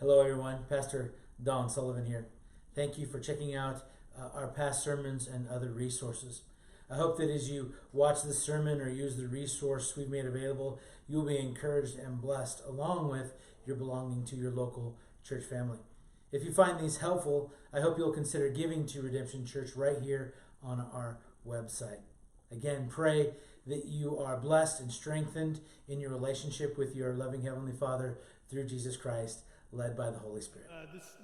Hello, everyone. Pastor Don Sullivan here. Thank you for checking out our past sermons and other resources. I hope that as you watch this sermon or use the resource we've made available, you'll be encouraged and blessed along with your belonging to your local church family. If you find these helpful, I hope you'll consider giving to Redemption Church right here on our website. Again, pray that you are blessed and strengthened in your relationship with your loving Heavenly Father through Jesus Christ, led by the Holy Spirit.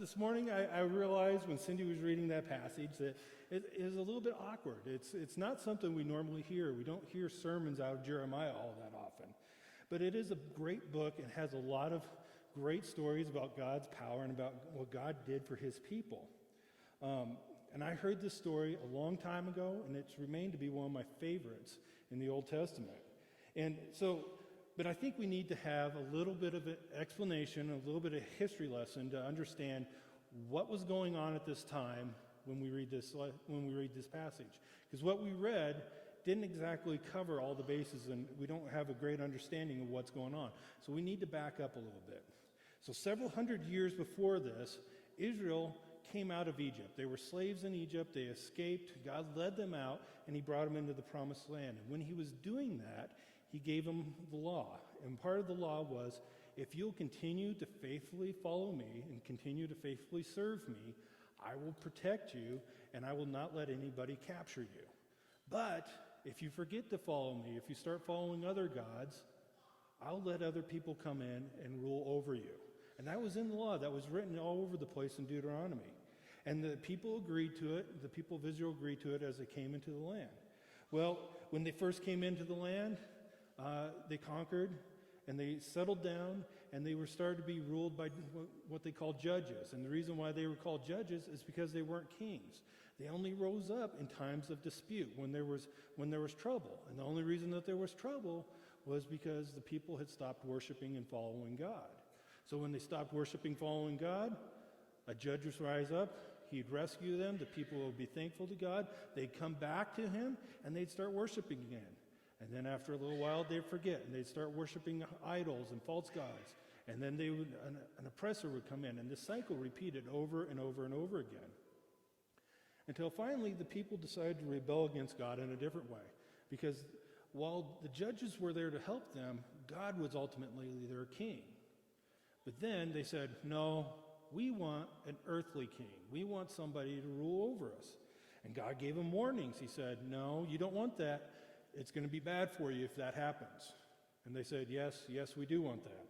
This morning, I realized when Cindy was reading that passage that it is a little bit awkward. It's not something we normally hear. We don't hear sermons out of Jeremiah all that often. But it is a great book. It has a lot of great stories about God's power and about what God did for his people. And I heard this story a long time ago, and it's remained to be one of my favorites in the Old Testament. But I think we need to have a little bit of an explanation, a little bit of history lesson to understand what was going on at this time when we read this passage. Because what we read didn't exactly cover all the bases, and we don't have a great understanding of what's going on. So we need to back up a little bit. So several hundred years before this, Israel came out of Egypt. They were slaves in Egypt. They escaped. God led them out, and he brought them into the promised land. And when he was doing that, he gave them the law. And part of the law was, if you'll continue to faithfully follow me and continue to faithfully serve me, I will protect you, and I will not let anybody capture you. But if you forget to follow me, if you start following other gods, I'll let other people come in and rule over you. And that was in the law. That was written all over the place in Deuteronomy. And the people agreed to it. The people of Israel agreed to it as they came into the land. Well, when they first came into the land, they conquered and they settled down, and they were started to be ruled by what they called judges. And the reason why they were called judges is because they weren't kings. They only rose up in times of dispute, when there was trouble. And the only reason that there was trouble was because the people had stopped worshiping and following God. So when they stopped worshiping, following God, a judge would rise up, he'd rescue them, the people would be thankful to God, they'd come back to him, and they'd start worshiping again. And then after a little while, they'd forget, and they'd start worshiping idols and false gods. And then an oppressor would come in, and this cycle repeated over and over and over again. Until finally, the people decided to rebel against God in a different way. Because while the judges were there to help them, God was ultimately their king. But then they said, no, we want an earthly king. We want somebody to rule over us. And God gave them warnings. He said, no, you don't want that. It's going to be bad for you if that happens. And they said, yes, we do want that.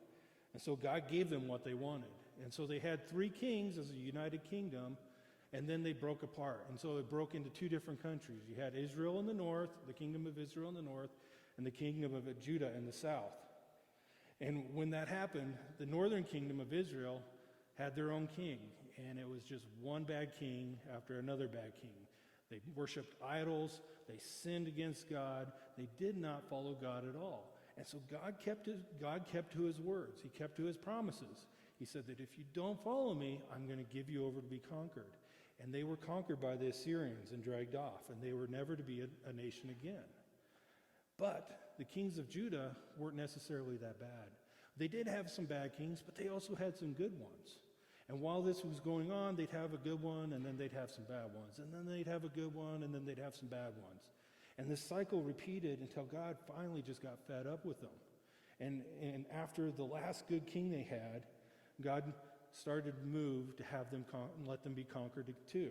And so God gave them what they wanted. And so they had 3 kings as a united kingdom, and then they broke apart. And so it broke into 2 different countries. You had Israel in the north, the kingdom of Israel in the north, and the kingdom of Judah in the south. And when that happened, the northern kingdom of Israel had their own king, and it was just one bad king after another bad king. They worshipped idols, they sinned against God, they did not follow God at all. And so God kept to his words, he kept to his promises. He said that if you don't follow me, I'm going to give you over to be conquered. And they were conquered by the Assyrians and dragged off, and they were never to be a nation again. But the kings of Judah weren't necessarily that bad. They did have some bad kings, but they also had some good ones. And while this was going on, they'd have a good one, and then they'd have some bad ones. And then they'd have a good one, and then they'd have some bad ones. And this cycle repeated until God finally just got fed up with them. And after the last good king they had, God started to move to have them let them be conquered too.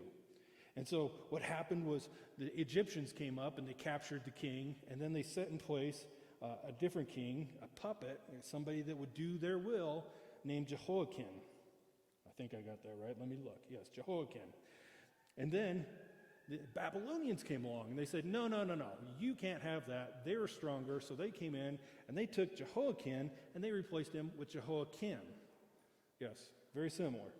And so what happened was the Egyptians came up and they captured the king, and then they set in place a different king, a puppet, somebody that would do their will, named Jehoiakim. I think I got that right. Let me look. Yes, Jehoiakim. And then the Babylonians came along and they said, no, you can't have that. They're stronger. So they came in and they took Jehoiakim and they replaced him with Jehoiakim. Yes, very similar.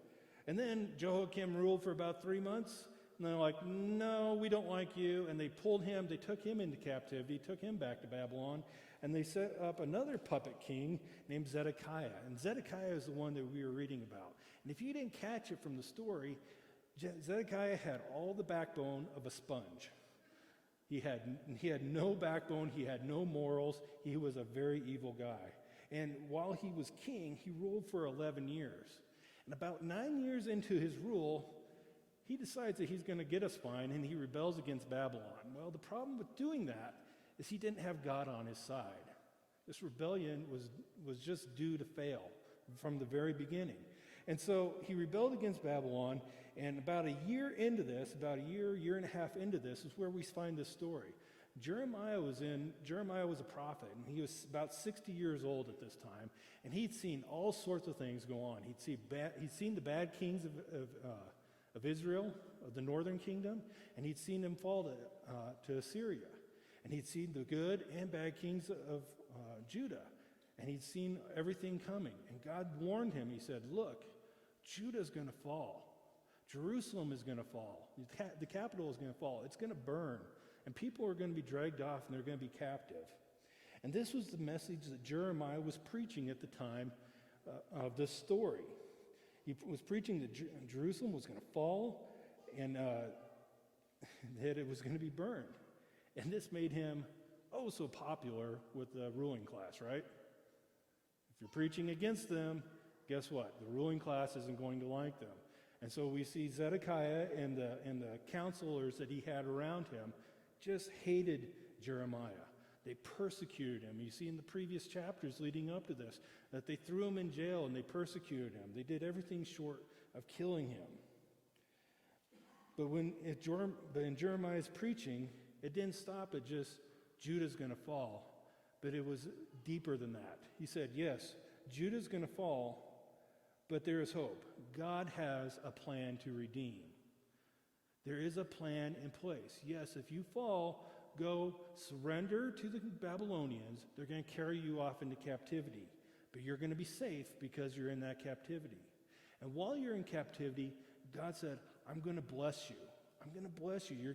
And then Jehoiakim ruled for about 3 months. And they're like, no, we don't like you. And they pulled him, they took him into captivity, took him back to Babylon. And they set up another puppet king named Zedekiah. And Zedekiah is the one that we were reading about. And if you didn't catch it from the story, Zedekiah had all the backbone of a sponge. He had no backbone, he had no morals, he was a very evil guy. And while he was king, he ruled for 11 years. And about 9 years into his rule, he decides that he's going to get a spine and he rebels against Babylon. Well, the problem with doing that is he didn't have God on his side. This rebellion was just due to fail from the very beginning. And so he rebelled against Babylon, and about a year into this, about a year and a half into this, is where we find this story. Jeremiah was a prophet, and he was about 60 years old at this time, and he'd seen all sorts of things go on. He'd seen the bad kings of Israel, of the northern kingdom, and he'd seen them fall to Assyria. And he'd seen the good and bad kings of Judah, and he'd seen everything coming. And God warned him. He said, look, Judah's going to fall. Jerusalem is going to fall. The capital is going to fall. It's going to burn. And people are going to be dragged off, and they're going to be captive. And this was the message that Jeremiah was preaching at the time of this story. He was preaching that Jerusalem was going to fall, and that it was going to be burned. And this made him so popular with the ruling class, right? If you're preaching against them, guess what? The ruling class isn't going to like them. And so we see Zedekiah and the counselors that he had around him just hated Jeremiah. They persecuted him. You see in the previous chapters leading up to this that they threw him in jail and they persecuted him. They did everything short of killing him. But in Jeremiah's preaching, it didn't stop at just Judah's going to fall, but it was deeper than that. He said, yes, Judah's going to fall, but there is hope. God has a plan to redeem. There is a plan in place. Yes, if you fall, go surrender to the Babylonians. They're going to carry you off into captivity, but you're going to be safe because you're in that captivity. And while you're in captivity, God said, I'm going to bless you. I'm going to bless you. You're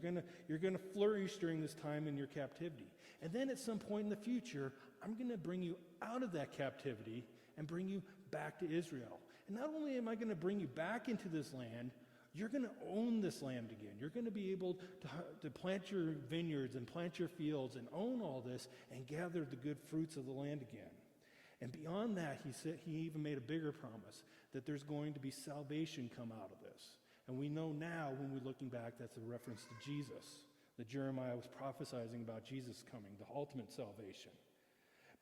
going to flourish during this time in your captivity. And then at some point in the future, I'm going to bring you out of that captivity and bring you back to Israel. And not only am I going to bring you back into this land, you're going to own this land again. You're going to be able to plant your vineyards and plant your fields and own all this and gather the good fruits of the land again. And beyond that, he even made a bigger promise that there's going to be salvation come out of this. And we know now, when we're looking back, that's a reference to Jesus, that Jeremiah was prophesying about Jesus coming, the ultimate salvation.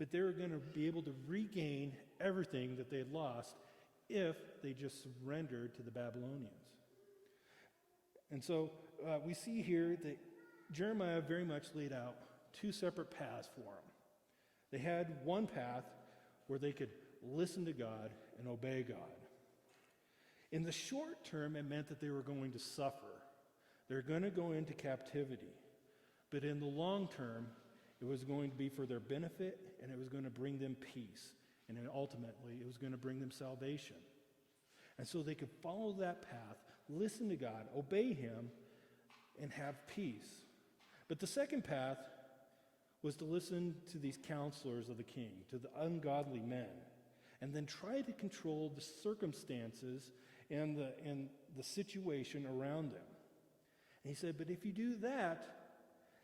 But they were going to be able to regain everything that they had lost if they just surrendered to the Babylonians. And so we see here that Jeremiah very much laid out two separate paths for them. They had one path where they could listen to God and obey God. In the short term, it meant that they were going to suffer. They're going to go into captivity. But in the long term, it was going to be for their benefit, and it was going to bring them peace. And then ultimately, it was going to bring them salvation. And so they could follow that path, listen to God, obey Him, and have peace. But the second path was to listen to these counselors of the king, to the ungodly men, and then try to control the circumstances and the situation around them. And he said, but if you do that,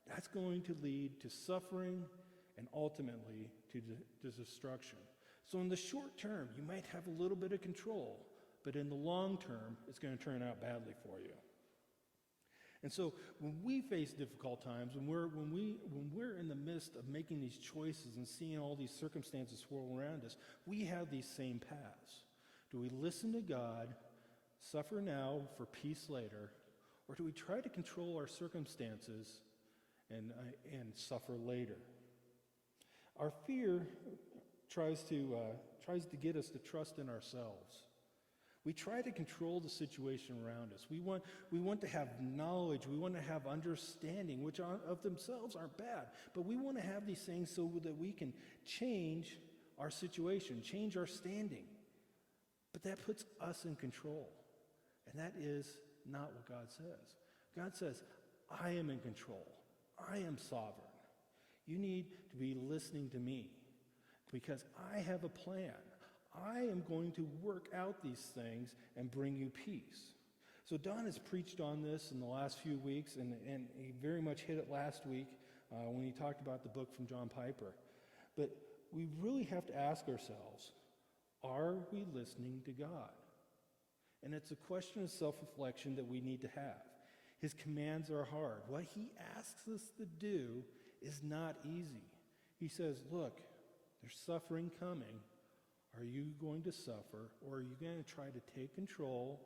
that's going to lead to suffering and ultimately to destruction. So in the short term, you might have a little bit of control, but in the long term, it's going to turn out badly for you. And so when we face difficult times, when we're in the midst of making these choices and seeing all these circumstances swirl around us, we have these same paths. Do we listen to God, suffer now for peace later, or do we try to control our circumstances and suffer later? Our fear tries to get us to trust in ourselves. We try to control the situation around us. We want to have knowledge. We want to have understanding, which of themselves aren't bad. But we want to have these things so that we can change our situation, change our standing. But that puts us in control. And that is not what God says. God says, I am in control. I am sovereign. You need to be listening to me because I have a plan. I am going to work out these things and bring you peace. So Don has preached on this in the last few weeks, and he very much hit it last week when he talked about the book from John Piper. But we really have to ask ourselves, are we listening to God? And it's a question of self-reflection that we need to have. His commands are hard. What he asks us to do is not easy. He says, look, there's suffering coming. Are you going to suffer, or are you going to try to take control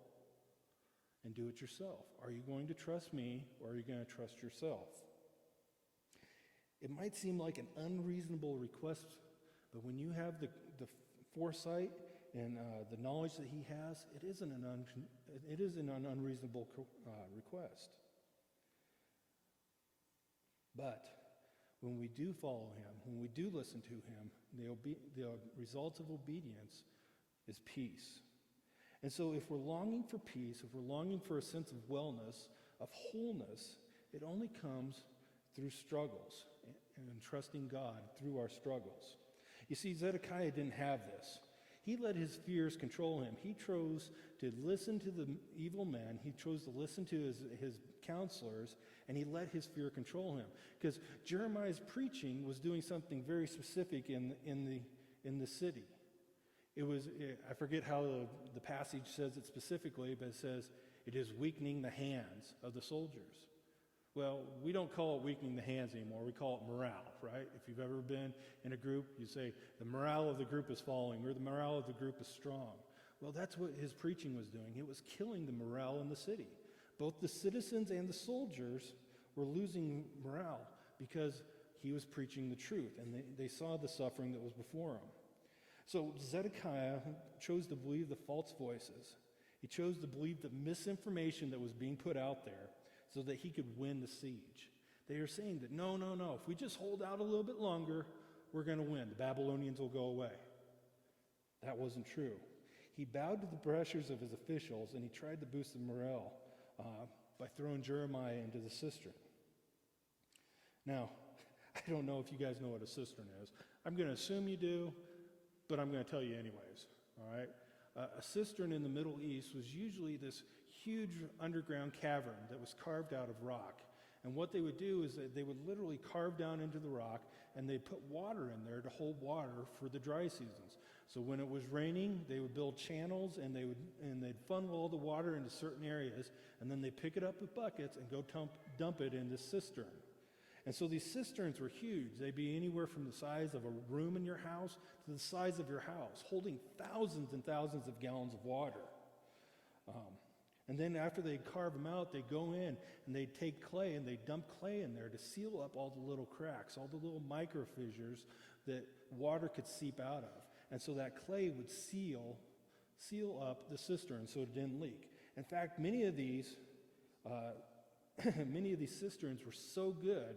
and do it yourself? Are you going to trust me, or are you going to trust yourself? It might seem like an unreasonable request, but when you have the foresight and the knowledge that he has, it isn't an unreasonable request. But when we do follow him, when we do listen to him, the result of obedience is peace. And so if we're longing for peace, if we're longing for a sense of wellness, of wholeness, it only comes through struggles and trusting God through our struggles. You see, Zedekiah didn't have this. He let his fears control him. He chose to listen to the evil men. He chose to listen to his counselors, and he let his fear control him. Because Jeremiah's preaching was doing something very specific in the city. It was, I forget how the passage says it specifically, but it says, it is weakening the hands of the soldiers. Well, we don't call it weakening the hands anymore. We call it morale, right? If you've ever been in a group, you say the morale of the group is falling or the morale of the group is strong. Well, that's what his preaching was doing. It was killing the morale in the city. Both the citizens and the soldiers were losing morale because he was preaching the truth, and they saw the suffering that was before him. So Zedekiah chose to believe the false voices. He chose to believe the misinformation that was being put out there so that he could win the siege. They are saying that, no, if we just hold out a little bit longer, we're going to win. The Babylonians will go away. That wasn't true. He bowed to the pressures of his officials, and he tried to boost the morale by throwing Jeremiah into the cistern. Now, I don't know if you guys know what a cistern is. I'm going to assume you do, but I'm going to tell you anyways, all right? A cistern in the Middle East was usually this huge underground cavern that was carved out of rock. And what they would do is that they would literally carve down into the rock, and they'd put water in there to hold water for the dry seasons. So when it was raining, they would build channels, and they'd funnel all the water into certain areas, and then they'd pick it up with buckets and go dump it in this cistern. And so these cisterns were huge. They'd be anywhere from the size of a room in your house to the size of your house, holding thousands and thousands of gallons of water. And then after they'd carve them out, they'd go in and they'd take clay and they'd dump clay in there to seal up all the little cracks, all the little micro fissures that water could seep out of. And so that clay would seal up the cistern so it didn't leak. In fact, many of these cisterns were so good.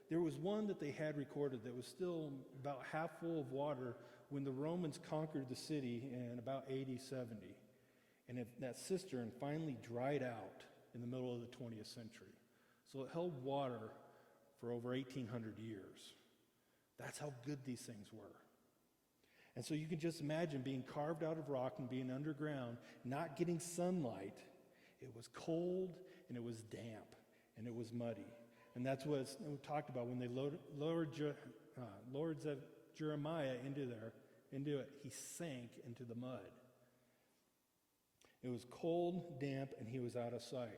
There was one that they had recorded that was still about half full of water when the Romans conquered the city in about AD 70. And that cistern finally dried out in the middle of the 20th century. So it held water for over 1,800 years. That's how good these things were. And so you can just imagine being carved out of rock and being underground, not getting sunlight. It was cold and it was damp and it was muddy. And that's what we talked about when they lowered Jeremiah into it. He sank into the mud. It was cold, damp, and he was out of sight.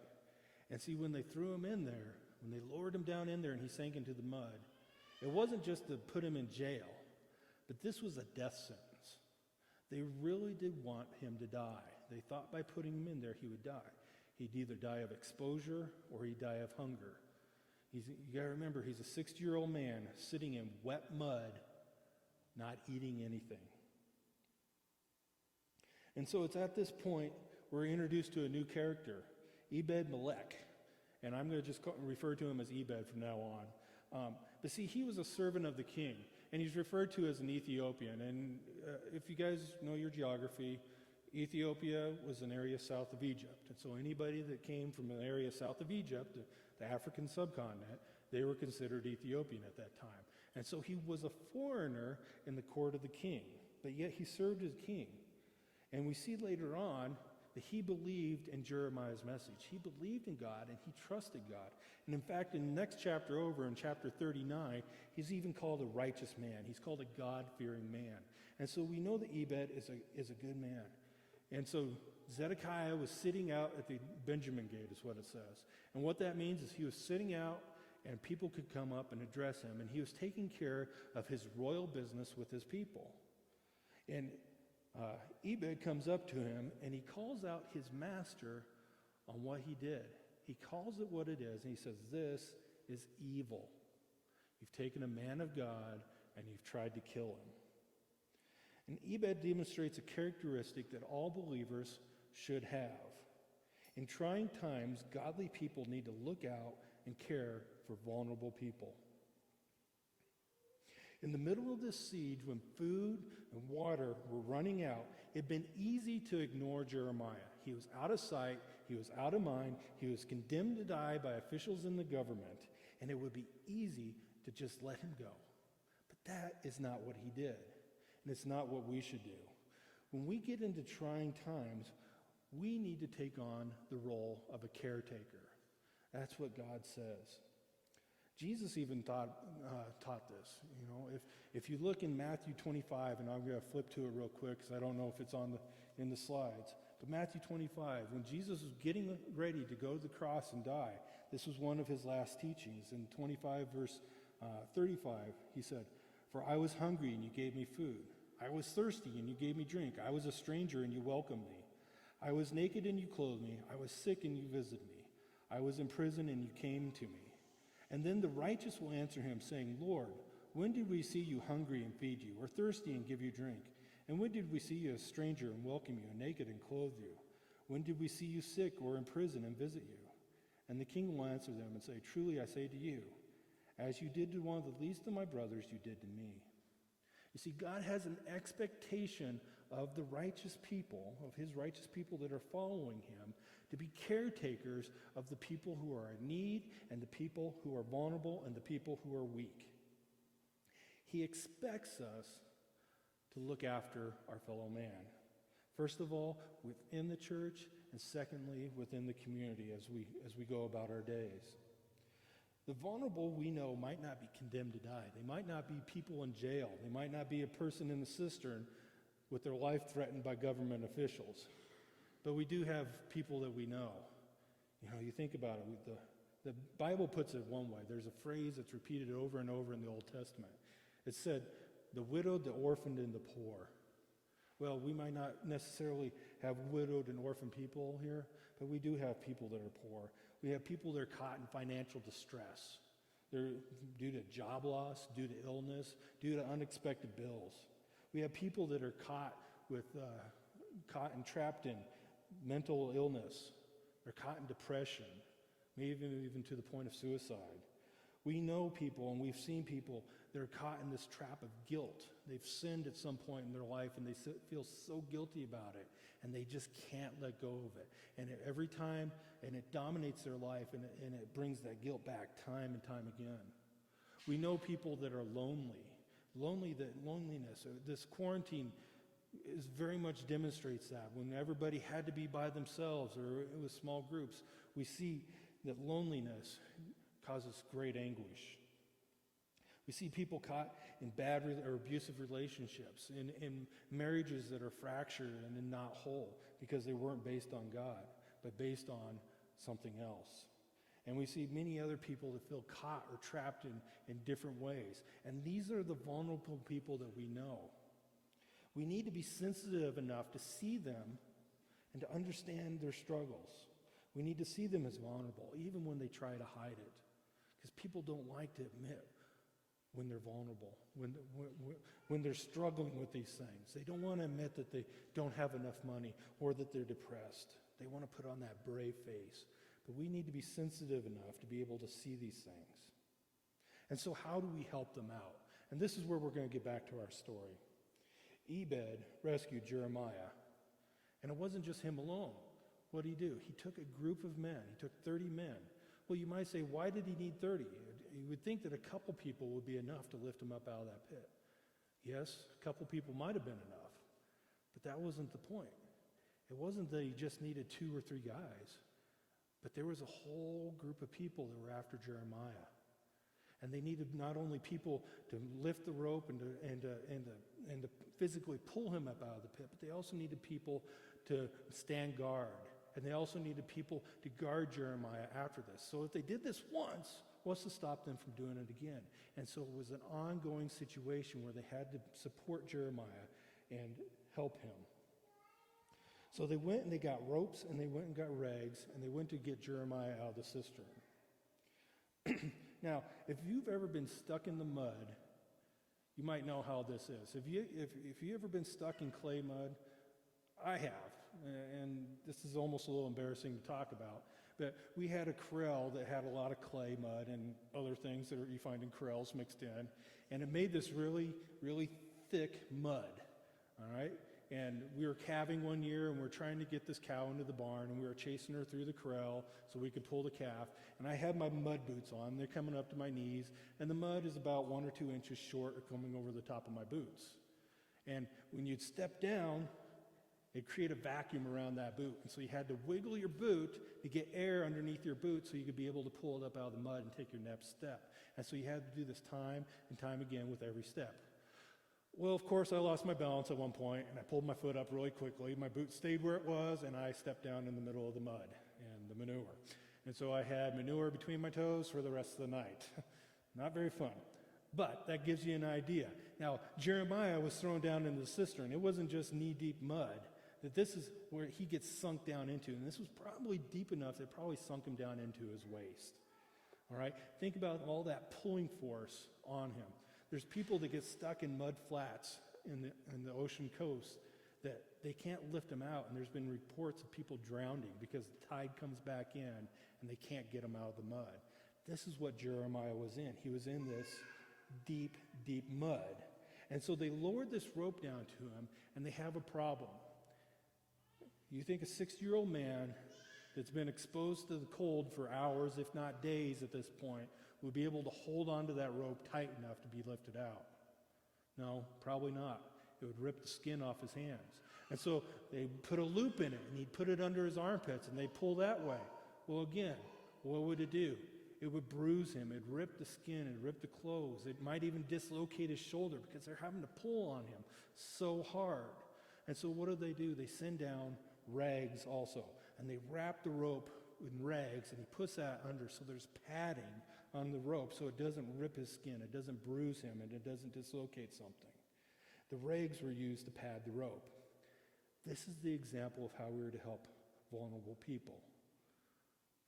And see, when they threw him in there, when they lowered him down in there and he sank into the mud, it wasn't just to put him in jail, but this was a death sentence. They really did want him to die. They thought by putting him in there he would die. He'd either die of exposure or he'd die of hunger. You got to remember, he's a 60-year-old man sitting in wet mud, not eating anything. And so it's at this point we're introduced to a new character, Ebed-Melech. And I'm going to just refer to him as Ebed from now on. But see, he was a servant of the king, and he's referred to as an Ethiopian. And if you guys know your geography, Ethiopia was an area south of Egypt. And so anybody that came from an area south of Egypt, the African subcontinent, they were considered Ethiopian at that time. And so he was a foreigner in the court of the king, but yet he served as king. And we see later on that he believed in Jeremiah's message. He believed in God and he trusted God. And in fact, in the next chapter over, in chapter 39, he's even called a righteous man. He's called a God-fearing man. And so we know that Ebed is a good man. And so Zedekiah was sitting out at the Benjamin gate, is what it says. And what that means is he was sitting out, and people could come up and address him, and he was taking care of his royal business with his people. And Ebed comes up to him, and he calls out his master on what he did. He calls it what it is, and he says, "This is evil. You've taken a man of God, and you've tried to kill him." And Ebed demonstrates a characteristic that all believers should have. In trying times, godly people need to look out and care for vulnerable people. In the middle of this siege, when food and water were running out, it had been easy to ignore Jeremiah. He was out of sight, he was out of mind, he was condemned to die by officials in the government, and it would be easy to just let him go. But that is not what he did, and it's not what we should do. When we get into trying times, we need to take on the role of a caretaker. That's what God says. Jesus even taught this. You know, if you look in Matthew 25, and I'm going to flip to it real quick because I don't know if it's in the slides, but Matthew 25, when Jesus was getting ready to go to the cross and die, this was one of his last teachings. In 25 verse 35, he said, "For I was hungry and you gave me food. I was thirsty and you gave me drink. I was a stranger and you welcomed me. I was naked and you clothed me. I was sick and you visited me. I was in prison and you came to me." And then the righteous will answer him, saying, "Lord, when did we see you hungry and feed you, or thirsty and give you drink? And when did we see you a stranger and welcome you, and naked and clothe you? When did we see you sick or in prison and visit you?" And the king will answer them and say, "Truly I say to you, as you did to one of the least of my brothers, you did to me." You see, God has an expectation of the righteous people, of his righteous people that are following him, to be caretakers of the people who are in need and the people who are vulnerable and the people who are weak. He expects us to look after our fellow man. First of all, within the church, and secondly, within the community as we go about our days. The vulnerable, we know, might not be condemned to die. They might not be people in jail. They might not be a person in the cistern with their life threatened by government officials. But we do have people that we know. You know, you think about it. The Bible puts it one way. There's a phrase that's repeated over and over in the Old Testament. It said, "The widowed, the orphaned, and the poor." Well, we might not necessarily have widowed and orphaned people here, but we do have people that are poor. We have people that are caught in financial distress. They're due to job loss, due to illness, due to unexpected bills. We have people that are caught and trapped in mental illness. They're caught in depression, maybe even to the point of suicide. We know people, and we've seen people that are caught in this trap of guilt. They've sinned at some point in their life, and they feel so guilty about it, and they just can't let go of it. And every time, and it dominates their life, and it brings that guilt back time and time again. We know people that are lonely. Loneliness, this quarantine very much demonstrates that. When everybody had to be by themselves or it was small groups, we see that loneliness causes great anguish. We see people caught in bad or abusive relationships, in marriages that are fractured and not whole because they weren't based on God, but based on something else. And we see many other people that feel caught or trapped in different ways. And these are the vulnerable people that we know. We need to be sensitive enough to see them and to understand their struggles. We need to see them as vulnerable, even when they try to hide it. Because people don't like to admit when they're vulnerable, when they're struggling with these things. They don't want to admit that they don't have enough money or that they're depressed. They want to put on that brave face. But we need to be sensitive enough to be able to see these things. And so how do we help them out? And this is where we're going to get back to our story. Ebed rescued Jeremiah. And it wasn't just him alone. What did he do? He took a group of men. He took 30 men. Well, you might say, why did he need 30? You would think that a couple people would be enough to lift him up out of that pit. Yes, a couple people might have been enough. But that wasn't the point. It wasn't that he just needed 2 or 3 guys. But there was a whole group of people that were after Jeremiah. And they needed not only people to lift the rope and to physically pull him up out of the pit, but they also needed people to stand guard. And they also needed people to guard Jeremiah after this. So if they did this once, what's to stop them from doing it again? And so it was an ongoing situation where they had to support Jeremiah and help him. So they went and they got ropes and they went and got rags and they went to get Jeremiah out of the cistern. Now, if you've ever been stuck in the mud, you might know how this is. If you ever been stuck in clay mud, I have, and this is almost a little embarrassing to talk about, but we had a corral that had a lot of clay mud and other things that you find in corrals mixed in, and it made this really, really thick mud, all right? And we were calving one year, and we were trying to get this cow into the barn, and we were chasing her through the corral so we could pull the calf. And I had my mud boots on. They're coming up to my knees, and the mud is about 1 or 2 inches short of coming over the top of my boots. And when you'd step down, it'd create a vacuum around that boot. And so you had to wiggle your boot to get air underneath your boot so you could be able to pull it up out of the mud and take your next step. And so you had to do this time and time again with every step. Well, of course, I lost my balance at one point, and I pulled my foot up really quickly. My boot stayed where it was, and I stepped down in the middle of the mud and the manure. And so I had manure between my toes for the rest of the night. Not very fun. But that gives you an idea. Now, Jeremiah was thrown down into the cistern. It wasn't just knee-deep mud. That this is where he gets sunk down into. And this was probably deep enough that it probably sunk him down into his waist. All right? Think about all that pulling force on him. There's people that get stuck in mud flats in the ocean coast that they can't lift them out. And there's been reports of people drowning because the tide comes back in and they can't get them out of the mud. This is what Jeremiah was in. He was in this deep, deep mud. And so they lowered this rope down to him, and they have a problem. You think a 60-year-old man that's been exposed to the cold for hours, if not days at this point, would be able to hold onto that rope tight enough to be lifted out? No, probably not. It would rip the skin off his hands. And so they put a loop in it, and he'd put it under his armpits, and they'd pull that way. Well, again, what would it do? It would bruise him. It'd rip the skin. It'd rip the clothes. It might even dislocate his shoulder because they're having to pull on him so hard. And so what do? They send down rags also, and they wrap the rope in rags, and he puts that under so there's padding on the rope so it doesn't rip his skin, it doesn't bruise him, and it doesn't dislocate something. The rags were used to pad the rope. This is the example of how we are to help vulnerable people.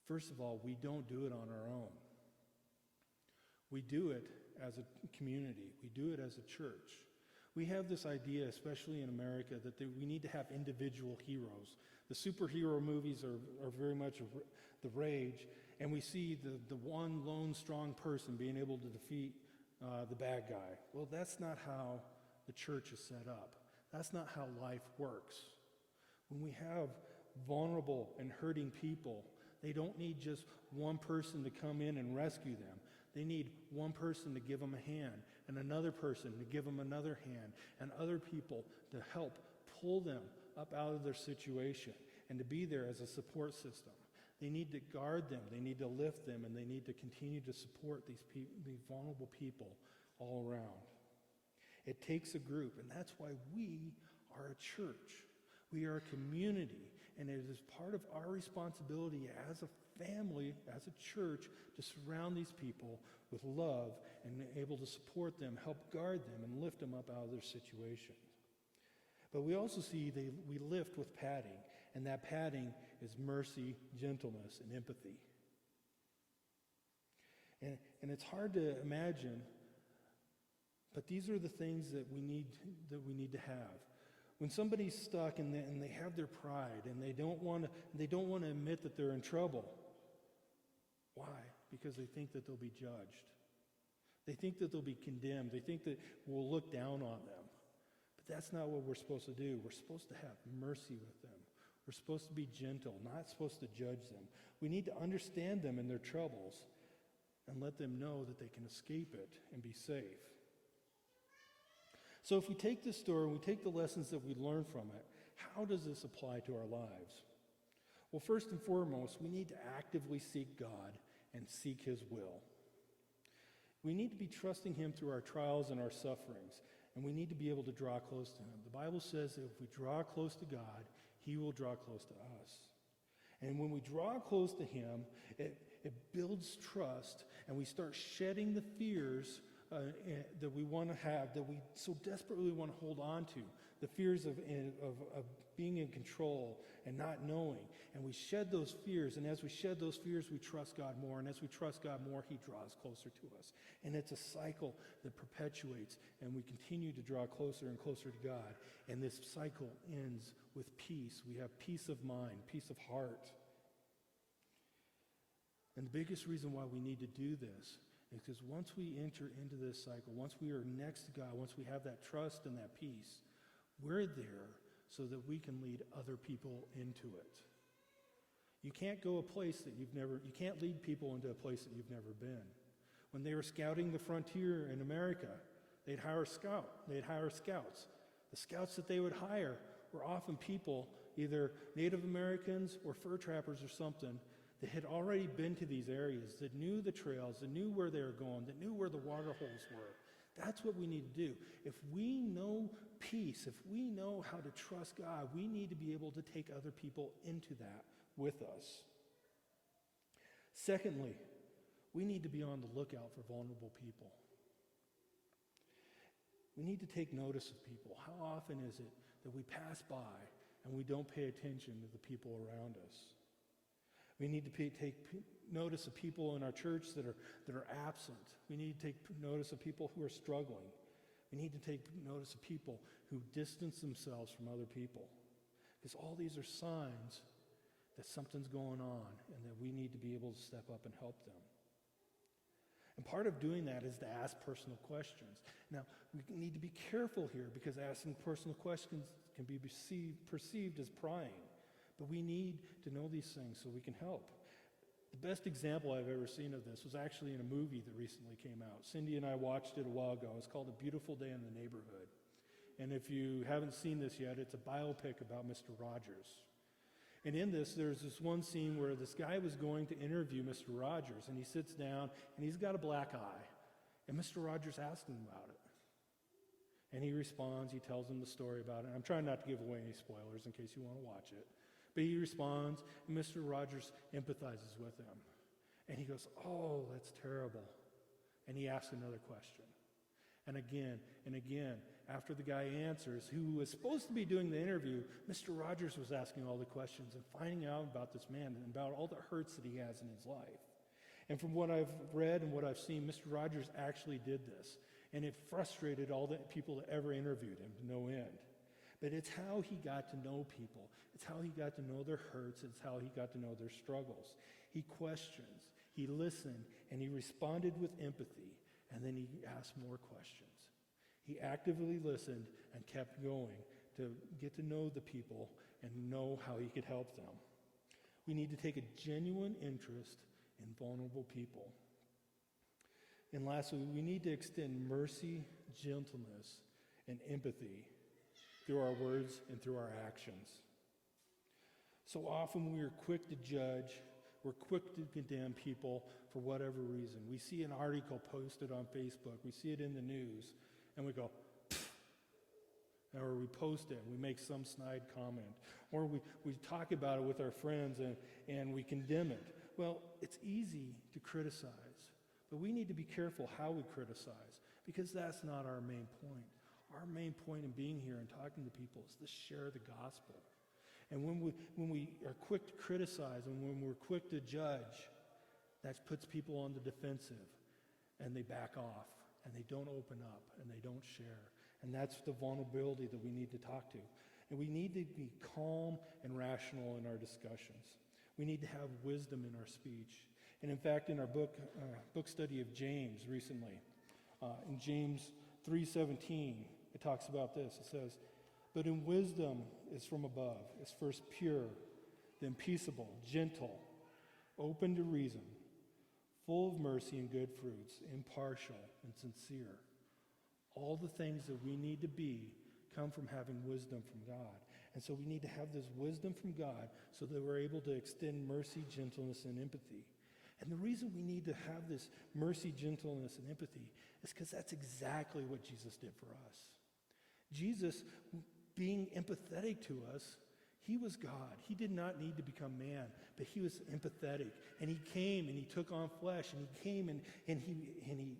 First of all, we don't do it on our own. We do it as a community. We do it as a church. We have this idea, especially in America, that we need to have individual heroes. The superhero movies are very much the rage, and we see the one lone strong person being able to defeat the bad guy. Well, that's not how the church is set up. That's not how life works. When we have vulnerable and hurting people, they don't need just one person to come in and rescue them. They need one person to give them a hand, and another person to give them another hand, and other people to help pull them up out of their situation and to be there as a support system. They need to guard them, they need to lift them, and they need to continue to support these vulnerable people all around. It takes a group, and that's why we are a church. We are a community, and it is part of our responsibility as a family, as a church, to surround these people with love and able to support them, help guard them, and lift them up out of their situations. But we also see we lift with padding, and that padding is mercy, gentleness, and empathy. And it's hard to imagine, but these are the things that we need to have. When somebody's stuck and they have their pride and they don't want to admit that they're in trouble. Why? Because they think that they'll be judged. They think that they'll be condemned. They think that we'll look down on them. But that's not what we're supposed to do. We're supposed to have mercy with them. We're supposed to be gentle, not supposed to judge them. We need to understand them in their troubles and let them know that they can escape it and be safe. So if we take this story and we take the lessons that we learn from it, how does this apply to our lives? Well, first and foremost, we need to actively seek God and seek His will. We need to be trusting Him through our trials and our sufferings, and we need to be able to draw close to Him. The Bible says that if we draw close to God, He will draw close to us. And when we draw close to Him, it builds trust, and we start shedding the fears that we want to have, that we so desperately want to hold on to, the fears of being in control and not knowing. And we shed those fears, and as we shed those fears, we trust God more, and as we trust God more, He draws closer to us. And it's a cycle that perpetuates, and we continue to draw closer and closer to God. And this cycle ends with peace. We have peace of mind, peace of heart. And the biggest reason why we need to do this is because once we enter into this cycle, once we are next to God, once we have that trust and that peace, we're there so that we can lead other people into it. You can't go a place that you can't lead people into a place that you've never been. When they were scouting the frontier in America, they'd hire scouts. The scouts that they would hire were often people, either Native Americans or fur trappers or something, that had already been to these areas, that knew the trails, that knew where they were going, that knew where the water holes were. That's what we need to do. If we know peace, if we know how to trust God, we need to be able to take other people into that with us. Secondly, we need to be on the lookout for vulnerable people. We need to take notice of people. How often is it that we pass by and we don't pay attention to the people around us? We need to take notice of people in our church that are absent. We need to take notice of people who are struggling. We need to take notice of people who distance themselves from other people. Because all these are signs that something's going on and that we need to be able to step up and help them. And part of doing that is to ask personal questions. Now, we need to be careful here because asking personal questions can be perceived as prying. But we need to know these things so we can help. The best example I've ever seen of this was actually in a movie that recently came out. Cindy and I watched it a while ago. It's called A Beautiful Day in the Neighborhood. And if you haven't seen this yet, it's a biopic about Mr. Rogers. And in this, there's this one scene where this guy was going to interview Mr. Rogers, and he sits down, and he's got a black eye. And Mr. Rogers asks him about it. And he responds, he tells him the story about it. I'm trying not to give away any spoilers in case you want to watch it. But he responds, and Mr. Rogers empathizes with him. And he goes, "Oh, that's terrible." And he asks another question. And again, after the guy answers, who was supposed to be doing the interview, Mr. Rogers was asking all the questions and finding out about this man and about all the hurts that he has in his life. And from what I've read and what I've seen, Mr. Rogers actually did this. And it frustrated all the people that ever interviewed him to no end. But it's how he got to know people. It's how he got to know their hurts. It's how he got to know their struggles. He questions, he listened, and he responded with empathy. And then he asked more questions. He actively listened and kept going to get to know the people and know how he could help them. We need to take a genuine interest in vulnerable people. And lastly, we need to extend mercy, gentleness, and empathy through our words and through our actions. So often we are quick to judge, we're quick to condemn people for whatever reason. We see an article posted on Facebook, we see it in the news, and we go, "Pfft," or we post it, and we make some snide comment, or we talk about it with our friends and we condemn it. Well, it's easy to criticize, but we need to be careful how we criticize, because that's not our main point. Our main point in being here and talking to people is to share the gospel. And when we are quick to criticize and when we're quick to judge, that puts people on the defensive, and they back off, and they don't open up, and they don't share. And that's the vulnerability that we need to talk to. And we need to be calm and rational in our discussions. We need to have wisdom in our speech. And in fact, in our book study of James recently, in James 3:17, it talks about this. It says, "But in wisdom is from above, is first pure, then peaceable, gentle, open to reason, full of mercy and good fruits, impartial and sincere." All the things that we need to be come from having wisdom from God. And so we need to have this wisdom from God so that we're able to extend mercy, gentleness, and empathy. And the reason we need to have this mercy, gentleness, and empathy is because that's exactly what Jesus did for us. Jesus, being empathetic to us, he was God. He did not need to become man, but he was empathetic. And he came and he took on flesh, and he came and he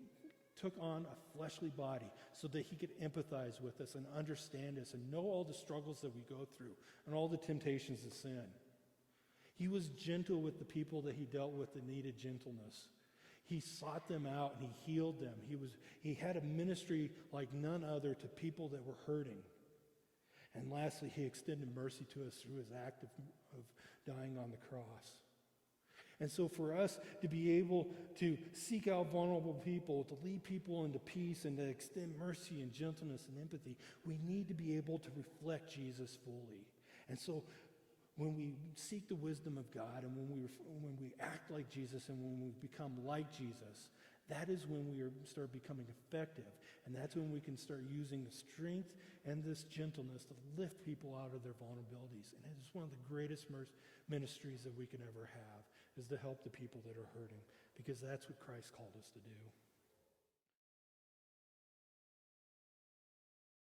took on a fleshly body so that he could empathize with us and understand us and know all the struggles that we go through and all the temptations of sin. He was gentle with the people that he dealt with that needed gentleness. He sought them out and he healed them. He had a ministry like none other to people that were hurting. And lastly, he extended mercy to us through his act of dying on the cross. And so for us to be able to seek out vulnerable people, to lead people into peace, and to extend mercy and gentleness and empathy, we need to be able to reflect Jesus fully. And so when we seek the wisdom of God, and when we act like Jesus, and when we become like Jesus, that is when we start becoming effective. And that's when we can start using the strength and this gentleness to lift people out of their vulnerabilities. And it is one of the greatest ministries that we can ever have, is to help the people that are hurting, because that's what Christ called us to do.